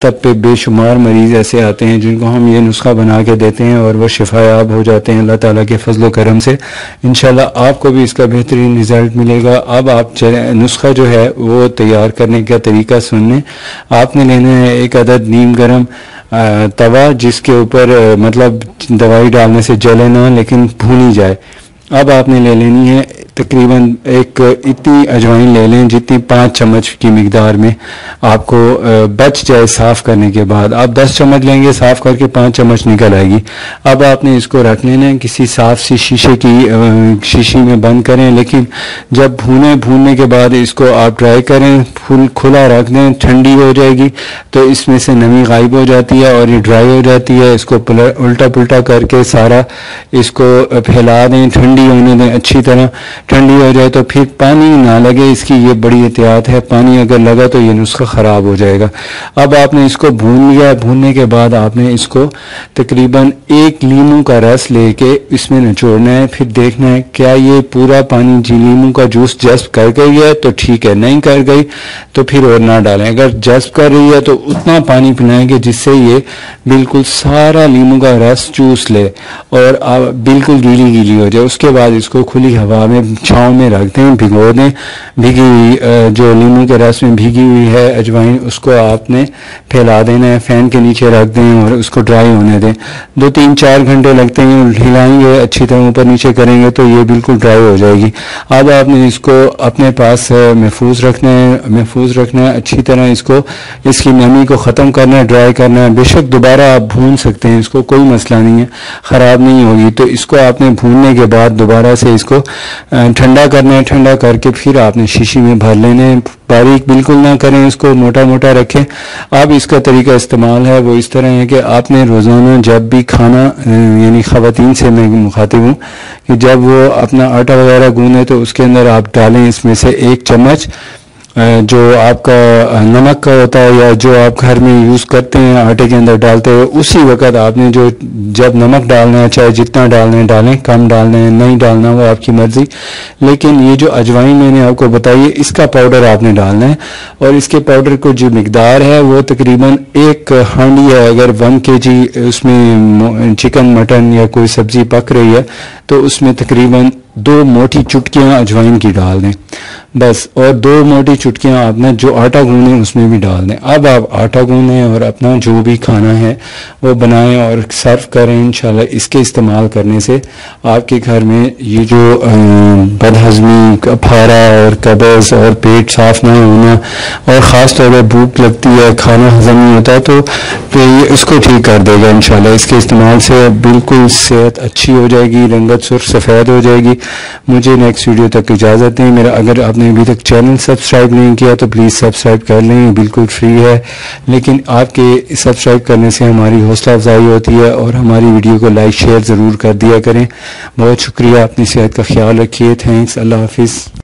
तब पे बेशुमार मरीज़ ऐसे आते हैं जिनको हम ये नुस्खा बना के देते हैं और वो शिफायाब हो जाते हैं अल्लाह ताला के फजल करम से। इंशाल्लाह आपको भी इसका बेहतरीन रिज़ल्ट मिलेगा। अब आप नुस्खा जो है वो तैयार करने का तरीका सुनने। आपने लेना है एक अदद नीम गर्म तवा, जिसके ऊपर मतलब दवाई डालने से जले ना लेकिन भूनी जाए। अब आपने ले लेनी है तकरीबन एक इतनी अजवाइन ले लें जितनी 5 चम्मच की मिकदार में आपको बच जाए साफ़ करने के बाद। आप 10 चम्मच लेंगे, साफ़ करके 5 चम्मच निकल आएगी। अब आपने इसको रख लेना है किसी साफ़ सी शीशे की शीशी में बंद करें, लेकिन जब भूनने के बाद इसको आप ड्राई करें, फुल खुला रख दें, ठंडी हो जाएगी तो इसमें से नमी गायब हो जाती है और ये ड्राई हो जाती है। इसको उल्टा पुल्टा करके सारा इसको फैला दें, ठंडी होने दें अच्छी तरह। ठंडी हो जाए तो फिर पानी ना लगे, इसकी ये बड़ी एहतियात है। पानी अगर लगा तो ये नुस्खा ख़राब हो जाएगा। अब आपने इसको भून लिया, भूनने के बाद आपने इसको तकरीबन 1 लीमू का रस लेके इसमें निचोड़ना है। फिर देखना है क्या ये पूरा पानी जी लीमू का जूस जज्ब कर गई है तो ठीक है, नहीं कर गई तो फिर और ना डालें। अगर जज्ब कर रही है तो उतना पानी पिलाएंगे जिससे ये बिल्कुल सारा लीमू का रस चूस ले और बिल्कुल गीली गीली हो जाए। उसके बाद इसको खुली हवा में छाँव में रख दें, भिगो दें। भीगी हुई जो लीमू के रस में भीगी हुई है अजवाइन, उसको आपने फैला देना है, फैन के नीचे रख दें और उसको ड्राई होने दें। 2-3-4 घंटे लगते हैं, हिलाएंगे अच्छी तरह, ऊपर नीचे करेंगे तो ये बिल्कुल ड्राई हो जाएगी। अब आपने इसको अपने पास महफूज रखना है अच्छी तरह। इसको इसकी नमी को ख़त्म करना है, ड्राई करना है। बेशक दोबारा आप भून सकते हैं, इसको कोई मसला नहीं है, ख़राब नहीं होगी। तो इसको आपने भूनने के बाद दोबारा से इसको ठंडा करना है। ठंडा करके फिर आपने शीशी में भर लेने हैं। बारीक बिल्कुल ना करें, इसको मोटा मोटा रखें। अब इसका तरीका इस्तेमाल है वो इस तरह है कि आपने रोज़ाना जब भी खाना, यानी ख़वातीन से मैं मुखातिब हूँ, कि जब वो अपना आटा वगैरह गूंदे तो उसके अंदर आप डालें इसमें से 1 चम्मच जो आपका नमक का होता है या जो आप घर में यूज़ करते हैं आटे के अंदर डालते हैं। उसी वक्त आपने जो जब नमक डालना है, चाहे जितना डालना है डालें, कम डालना है नहीं डालना, वो आपकी मर्ज़ी। लेकिन ये जो अजवाइन मैंने आपको बताई है, इसका पाउडर आपने डालना है और इसके पाउडर को जो मिकदार है वो तकरीबन 1 हांडी है। अगर 1 kg उसमें चिकन मटन या कोई सब्ज़ी पक रही है तो उसमें तकरीबन 2 मोटी चुटकियाँ अजवाइन की डाल दें बस, और 2 मोटी चुटकियाँ आपने जो आटा गूंदें उसमें भी डाल दें। अब आप आटा गूंदें और अपना जो भी खाना है वो बनाएं और सर्व करें। इंशाल्लाह इसके इस्तेमाल करने से आपके घर में ये जो बदहज़मी, फारा और कब्ज़ और पेट साफ ना होना और ख़ास तौर पर भूख लगती है, खाना हजम नहीं होता, तो ये इसको ठीक कर देगा इंशाल्लाह। इसके इस्तेमाल से बिल्कुल सेहत अच्छी हो जाएगी, रंगत सुर्ख सफ़ेद हो जाएगी। मुझे नेक्स्ट वीडियो तक इजाज़त दें। मेरा अगर आपने अभी तक चैनल सब्सक्राइब नहीं किया तो प्लीज़ सब्सक्राइब कर लें, बिल्कुल फ्री है। लेकिन आपके सब्सक्राइब करने से हमारी हौसला अफजाई होती है और हमारी वीडियो को लाइक शेयर ज़रूर कर दिया करें। बहुत शुक्रिया, अपनी सेहत का ख्याल रखिए। थैंक्स, अल्लाह हाफिज़।